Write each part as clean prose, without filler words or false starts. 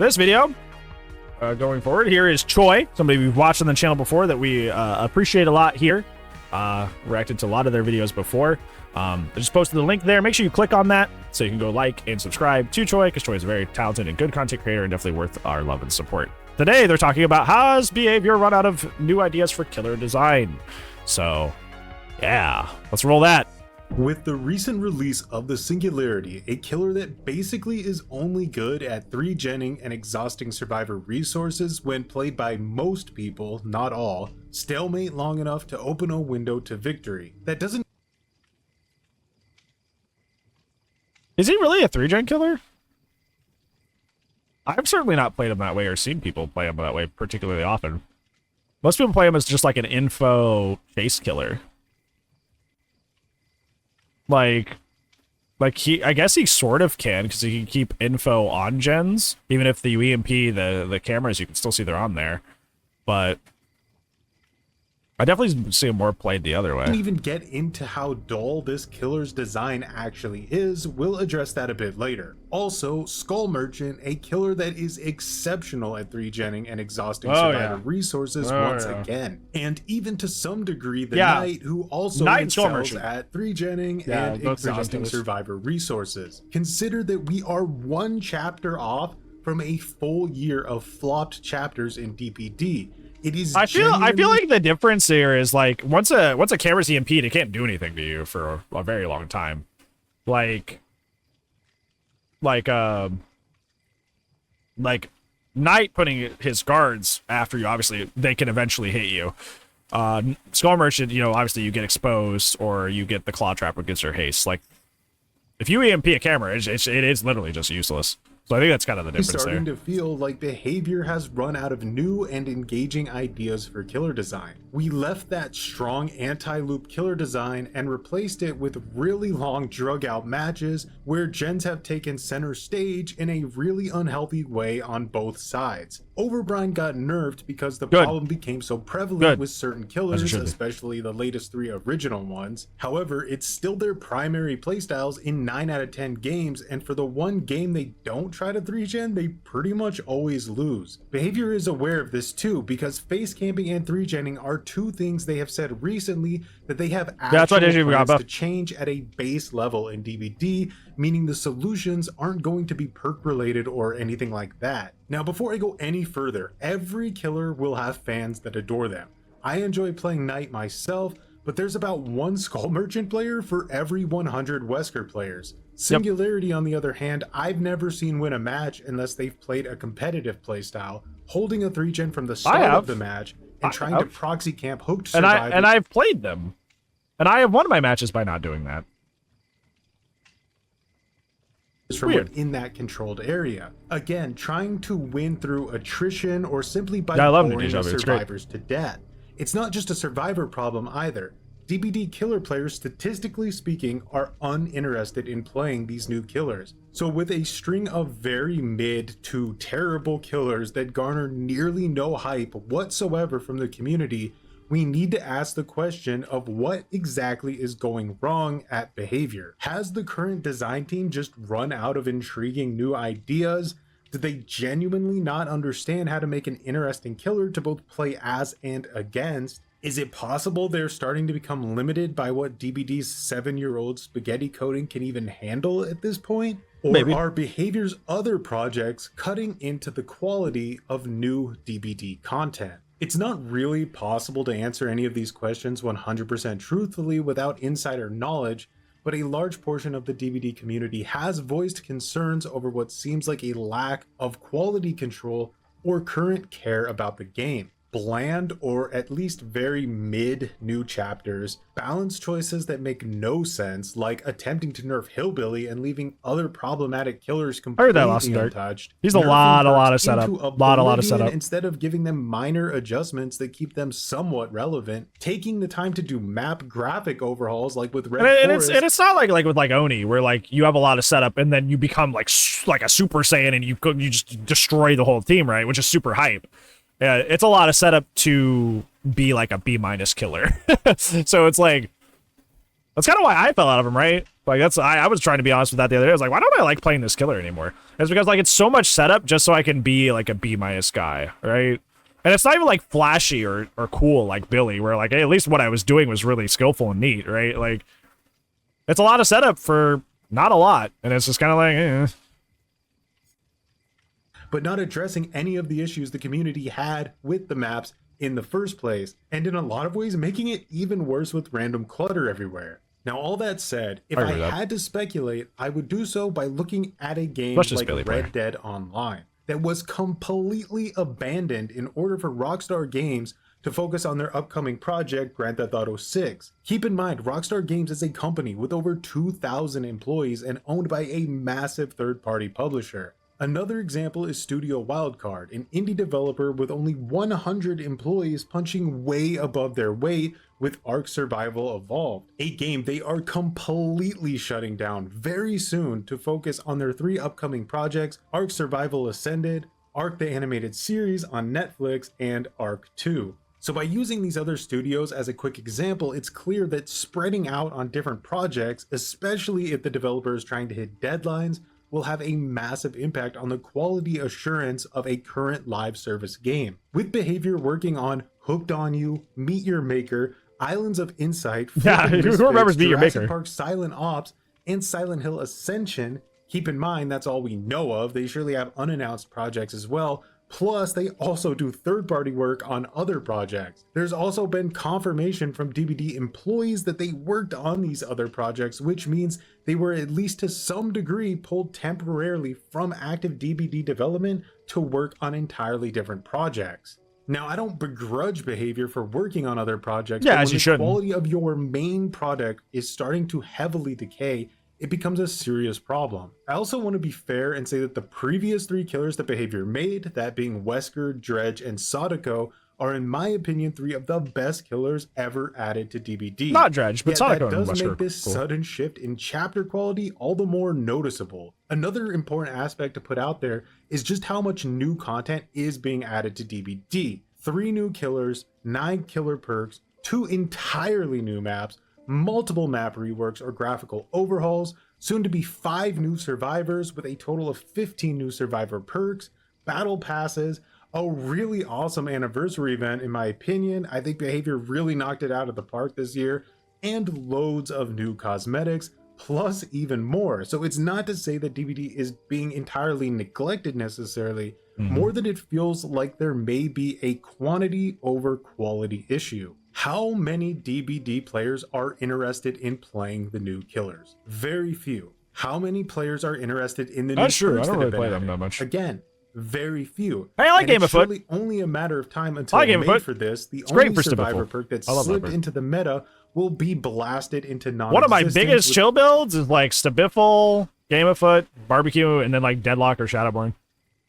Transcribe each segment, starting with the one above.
this video, going forward, here is Choy, somebody we've watched on the channel before that we appreciate a lot here. Reacted to a lot of their videos before. I just posted the link there. Make sure you click on that so you can go like and subscribe to Choy, because Choy is a very talented and good content creator and definitely worth our love and support. Today, they're talking about how has BHVR run out of new ideas for killer design. So, yeah, let's roll that. With the recent release of the Singularity, a killer that basically is only good at 3-genning and exhausting survivor resources when played by most people, not all, stalemate long enough to open a window to victory. That doesn't... Is he really a 3-gen killer? I've certainly not played him that way or seen people play him that way particularly often. Most people play him as just like an info chase killer. Like I guess he sort of can, because he can keep info on gens. Even if the EMP, the cameras, you can still see they're on there. But I definitely see him more played the other way. Can't even get into how dull this killer's design actually is. We'll address that a bit later. Also, Skull Merchant, a killer that is exceptional at 3-genning and exhausting survivor resources once again. And even to some degree, the Knight, who also excels at 3-genning and exhausting survivor resources. Consider that we are one chapter off from a full year of flopped chapters in DPD. It is I feel like the difference here is like once a camera's EMP'd, it can't do anything to you for a very long time. Like Knight putting his guards after you, obviously they can eventually hit you. Skull Merchant, you know, obviously you get exposed or you get the claw trap, which gets your haste. Like if you EMP a camera, it is literally just useless. So I think that's kind of the difference there. It's starting to feel like BHVR has run out of new and engaging ideas for killer design. We left that strong anti-loop killer design and replaced it with really long drug out matches where gens have taken center stage in a really unhealthy way on both sides. Overbrine got nerfed because the problem became so prevalent with certain killers, especially the latest 3 original ones. However, it's still their primary playstyles in 9 out of 10 games, and for the one game they don't try to 3-gen, they pretty much always lose. BHVR is aware of this too, because face camping and 3-genning are two things they have said recently that they have actual plans to change at a base level in DBD, meaning the solutions aren't going to be perk related or anything like that. Now, before I go any further, every killer will have fans that adore them. I enjoy playing Knight myself, but there's about 1 Skull Merchant player for every 100 Wesker players. Singularity, on the other hand, I've never seen win a match unless they've played a competitive playstyle, holding a 3-gen from the start of the match and trying to proxy camp hooked survivors. And I've played them. And I have won my matches by not doing that. From in that controlled area. Again, trying to win through attrition or simply by boring survivors to death. It's not just a survivor problem either. DBD killer players, statistically speaking, are uninterested in playing these new killers. So with a string of very mid to terrible killers that garner nearly no hype whatsoever from the community, we need to ask the question of what exactly is going wrong at BHVR. Has the current design team just run out of intriguing new ideas? Did they genuinely not understand how to make an interesting killer to both play as and against? Is it possible they're starting to become limited by what DBD's 7-year-old spaghetti coding can even handle at this point? Or are BHVR's other projects cutting into the quality of new DBD content? It's not really possible to answer any of these questions 100% truthfully without insider knowledge, but a large portion of the DBD community has voiced concerns over what seems like a lack of quality control or current care about the game. Bland or at least very mid new chapters, balance choices that make no sense, like attempting to nerf Hillbilly and leaving other problematic killers completely untouched. He's a lot of setup. Lot of setup. Instead of giving them minor adjustments that keep them somewhat relevant, taking the time to do map graphic overhauls like with Red Forest. And it's not like with like Oni, where like you have a lot of setup and then you become like a Super Saiyan and you just destroy the whole team, right? Which is super hype. Yeah, it's a lot of setup to be like a B- killer. So it's like That's kind of why I fell out of him, right? Like that's I was trying to be honest with that the other day. I was like, why don't I like playing this killer anymore? It's because like it's so much setup just so I can be like a B- guy, right? And it's not even like flashy or cool like Billy, where like hey, at least what I was doing was really skillful and neat, right? Like it's a lot of setup for not a lot, and it's just kind of like, eh. But not addressing any of the issues the community had with the maps in the first place, and in a lot of ways making it even worse with random clutter everywhere. Now, all that said, if I had to speculate, I would do so by looking at a game like Red Dead Online that was completely abandoned in order for Rockstar Games to focus on their upcoming project, Grand Theft Auto 6. Keep in mind, Rockstar Games is a company with over 2,000 employees and owned by a massive third-party publisher. Another example is Studio Wildcard, an indie developer with only 100 employees punching way above their weight with Ark Survival Evolved, a game they are completely shutting down very soon to focus on their 3 upcoming projects, Ark Survival Ascended, Ark the Animated Series on Netflix, and Ark 2. So by using these other studios as a quick example, it's clear that spreading out on different projects, especially if the developer is trying to hit deadlines, will have a massive impact on the quality assurance of a current live service game. With Behavior working on Hooked on You, Meet Your Maker, Islands of Insight, yeah, who remembers Meet Your Maker? Park Silent Ops, and Silent Hill Ascension, keep in mind that's all we know of. They surely have unannounced projects as well. Plus, they also do third-party work on other projects. There's also been confirmation from DBD employees that they worked on these other projects, which means they were at least to some degree pulled temporarily from active DBD development to work on entirely different projects. Now, I don't begrudge Behavior for working on other projects, yeah, but as when you the should. quality of your main product is starting to heavily decay, it becomes a serious problem. I also want to be fair and say that the previous 3 killers that Behavior made, that being Wesker, Dredge, and Sadako, are in my opinion 3 of the best killers ever added to DBD. Not Dredge, but Sadako and Wesker. That does make this sudden shift in chapter quality all the more noticeable. Another important aspect to put out there is just how much new content is being added to DBD. 3 new killers, 9 killer perks, 2 entirely new maps, multiple map reworks or graphical overhauls, soon to be 5 new survivors with a total of 15 new survivor perks, battle passes, a really awesome anniversary event in my opinion. I think Behavior really knocked it out of the park this year, and loads of new cosmetics, plus even more. So it's not to say that DBD is being entirely neglected necessarily, more than it feels like there may be a quantity over quality issue. How many DBD players are interested in playing the new killers? Very few. How many players are interested in the new That's true. I perks don't that really have play been them added? that much. Again, very few. Hey, I like and Game of Foot. It's surely only a matter of time until I like Game of made Foot. for this. The It's great only for survivor Stibiful. perk that I love that slipped perk. into the meta will be blasted into non-existence. One of my biggest chill builds is like Stibiful, Game of Foot, Barbecue, and then like Deadlock or Shadowborn.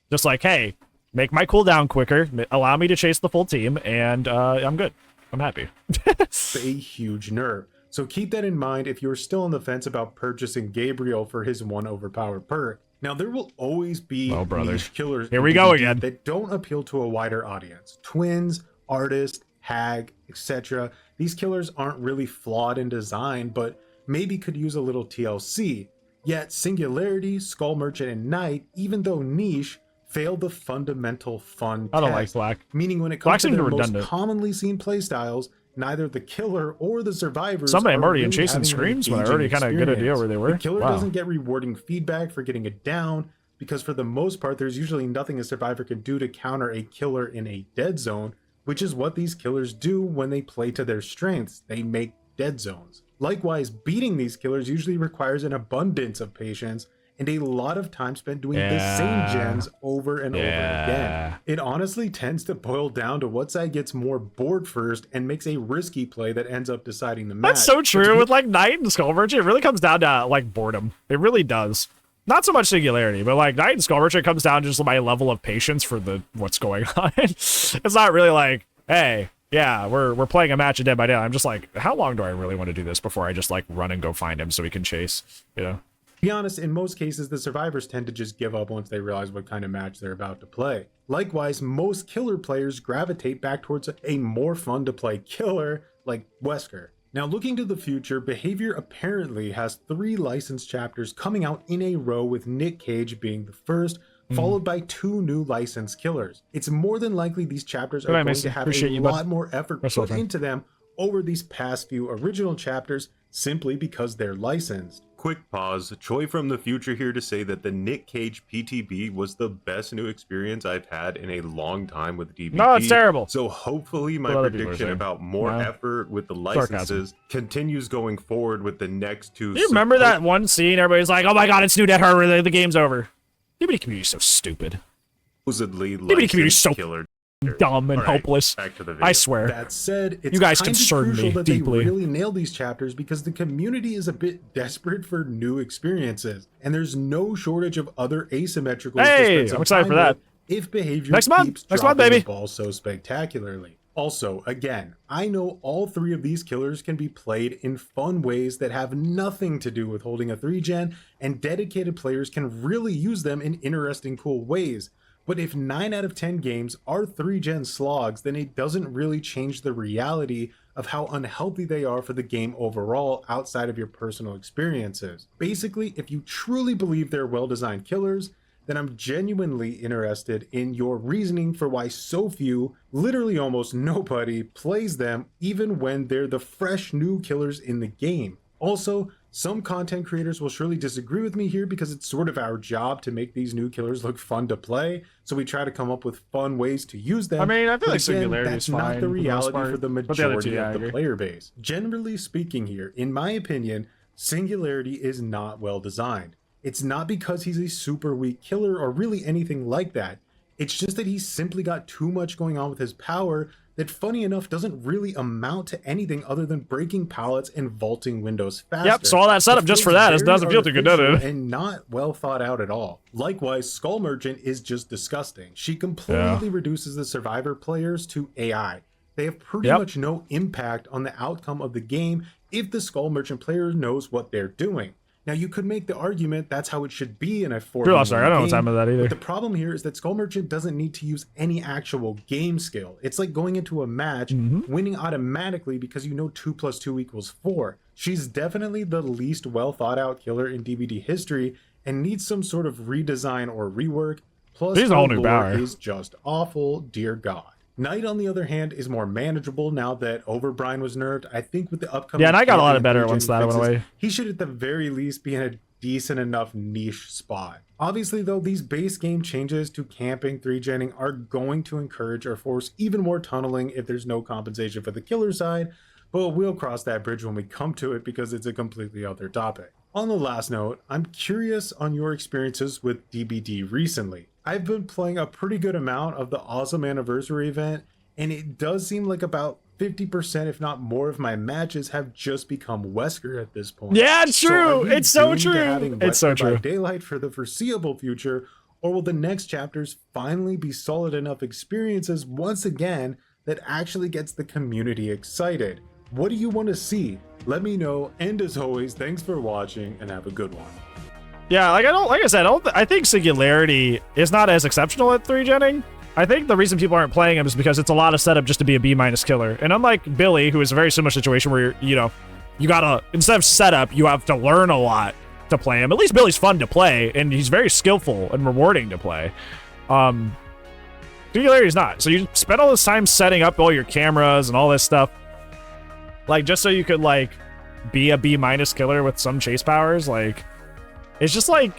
Just like, hey, make my cooldown quicker, allow me to chase the full team, and I'm good. I'm happy. a huge nerf. So keep that in mind if you're still on the fence about purchasing Gabriel for his 1 overpowered perk. Now, there will always be niche killers Here we go again. that don't appeal to a wider audience. Twins, Artist, Hag, etc. These killers aren't really flawed in design, but maybe could use a little TLC. Yet Singularity, Skull Merchant, and Knight, even though niche, fail the fundamental fun I don't test, like Slack. meaning when it comes Slack to seems their redundant. most commonly seen playstyles, neither the killer or the survivors Somebody I'm are already really chasing having an screams when I engaging already kind of get a idea experience. where they were. The killer Wow. doesn't get rewarding feedback for getting it down, because for the most part, there's usually nothing a survivor can do to counter a killer in a dead zone, which is what these killers do when they play to their strengths. They make dead zones. Likewise, beating these killers usually requires an abundance of patience and a lot of time spent doing the same gens over and over again. It honestly tends to boil down to what side gets more bored first and makes a risky play that ends up deciding the match. That's so true with like Knight and Skull Merchant. It really comes down to like boredom. It really does. Not so much Singularity, but like Knight and Skull Merchant comes down to just my level of patience for the what's going on. It's not really like, hey, yeah, we're playing a match of Dead by Daylight. I'm just like, how long do I really want to do this before I just like run and go find him so we can chase, you know? To be honest, in most cases, the survivors tend to just give up once they realize what kind of match they're about to play. Likewise, most killer players gravitate back towards a more fun to play killer like Wesker. Now, looking to the future, Behavior apparently has 3 licensed chapters coming out in a row, with Nick Cage being the first, followed by 2 new licensed killers. It's more than likely these chapters are going to have a lot more effort put into them over these past few original chapters, simply because they're licensed. Quick pause. Choy from the future here to say that the Nick Cage PTB was the best new experience I've had in a long time with DBD. No, it's terrible. So hopefully my prediction about more effort with the licenses continues going forward with the next 2. You remember that one scene? Everybody's like, "Oh my god, it's new Dead Hard. The game's over." DBD community is so stupid. Supposedly DBD community is so killer. Dumb and hopeless. Back to the video. I swear. That said, it's you guys kind of concern crucial me that deeply. They really nail these chapters, because the community is a bit desperate for new experiences, and there's no shortage of other asymmetrical. Hey, I'm excited for that. If Behavior next month, keeps next month, dropping baby. the ball so spectacularly. Also, again, I know all 3 of these killers can be played in fun ways that have nothing to do with holding a 3-gen, and dedicated players can really use them in interesting, cool ways. But if 9 out of 10 games are 3-gen slogs, then it doesn't really change the reality of how unhealthy they are for the game overall, outside of your personal experiences. Basically, if you truly believe they're well-designed killers, then I'm genuinely interested in your reasoning for why so few, literally almost nobody, plays them, even when they're the fresh new killers in the game. Also, some content creators will surely disagree with me here, because it's sort of our job to make these new killers look fun to play, so we try to come up with fun ways to use them. I mean, I feel like again, Singularity that's is fine not the reality for the majority I of the agree. player base. Generally speaking here, in my opinion, Singularity is not well designed. It's not because he's a super weak killer or really anything like that. It's just that he's simply got too much going on with his power that, funny enough, doesn't really amount to anything other than breaking pallets and vaulting windows faster. Yep, so all that setup just for that doesn't feel too good, does it? And not well thought out at all. Likewise, Skull Merchant is just disgusting. She completely reduces the survivor players to AI. They have pretty much no impact on the outcome of the game if the Skull Merchant player knows what they're doing. Now, you could make the argument that's how it should be in a 4v1 game. I don't know what time of that either. But the problem here is that Skull Merchant doesn't need to use any actual game skill. It's like going into a match, winning automatically because you know 2 + 2 = 4. She's definitely the least well thought out killer in DBD history, and needs some sort of redesign or rework. Plus, she's a whole new power. Is just awful, dear God. Knight, on the other hand, is more manageable now that Overbrine was nerfed. I think with the upcoming... Yeah, and I got a lot of better once that went away. He should at the very least be in a decent enough niche spot. Obviously, though, these base game changes to camping 3-genning are going to encourage or force even more tunneling if there's no compensation for the killer side, but we'll cross that bridge when we come to it, because it's a completely other topic. On the last note, I'm curious on your experiences with DBD recently. I've been playing a pretty good amount of the Awesome Anniversary event, and it does seem like about 50%, if not more, of my matches have just become Wesker at this point. Yeah, it's true. It's so true. It's so true. Daylight for the foreseeable future, or will the next chapters finally be solid enough experiences once again that actually gets the community excited? What do you want to see? Let me know, and as always, thanks for watching and have a good one. Yeah, I think Singularity is not as exceptional at 3-genning. I think the reason people aren't playing him is because it's a lot of setup just to be a B- killer. And unlike Billy, who is a very similar situation where you gotta, instead of setup, you have to learn a lot to play him. At least Billy's fun to play, and he's very skillful and rewarding to play. Singularity's not. So you spend all this time setting up all your cameras and all this stuff, like, just so you could, like, be a B- killer with some chase powers. Like, it's just like,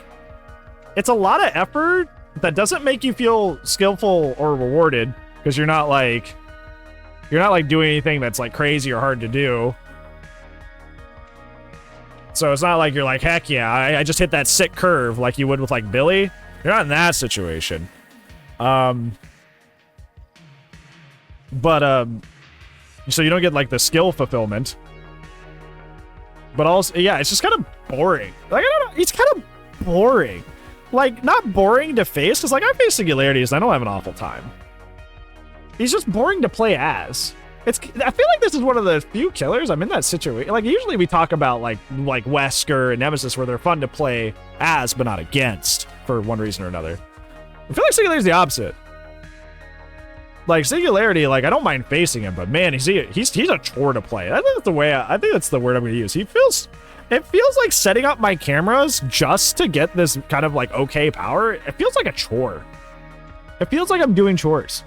it's a lot of effort that doesn't make you feel skillful or rewarded, because you're not doing anything that's like crazy or hard to do. So it's not like you're like, heck yeah, I just hit that sick curve like you would with like Billy. You're not in that situation. So you don't get like the skill fulfillment. But also, yeah, it's just kind of boring. Like, I don't know, it's kind of boring. Like, not boring to face, because like I face Singularities and I don't have an awful time. He's just boring to play as. I feel like this is one of the few killers I'm in that situation. Like, usually we talk about like Wesker and Nemesis, where they're fun to play as but not against for one reason or another. I feel like Singularity's the opposite. Like Singularity, like I don't mind facing him, but man, he's a chore to play. I think that's the way. I think that's the word I'm gonna use. It feels like setting up my cameras just to get this kind of like okay power. It feels like a chore. It feels like I'm doing chores,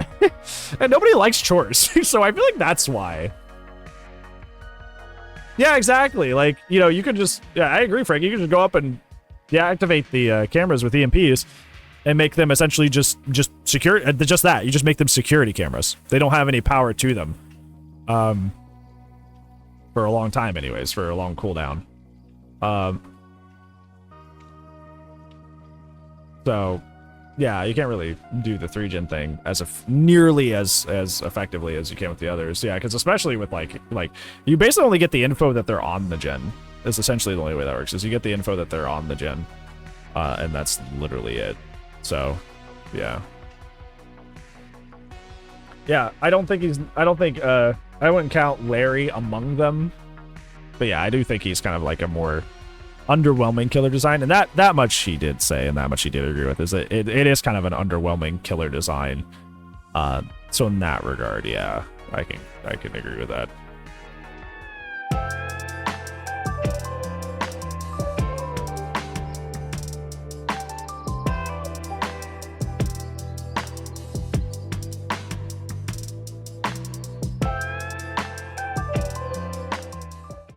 and nobody likes chores, so I feel like that's why. Yeah, exactly. Like, you know, you could just, yeah, I agree, Frank. You can just go up and, yeah, activate the cameras with EMPs and make them essentially just secure, just that. You just make them security cameras. They don't have any power to them. For a long time anyways, for a long cooldown. So, yeah, you can't really do the 3-gen thing nearly as effectively as you can with the others. Yeah, because especially with like you basically only get the info that they're on the gen. That's essentially the only way that works. Is you get the info that they're on the gen, and that's literally it. So, yeah, yeah. I wouldn't count Larry among them, but yeah, I do think he's kind of like a more underwhelming killer design, and that much he did say, and that much he did agree with, is that it is kind of an underwhelming killer design. So in that regard, yeah, I can agree with that.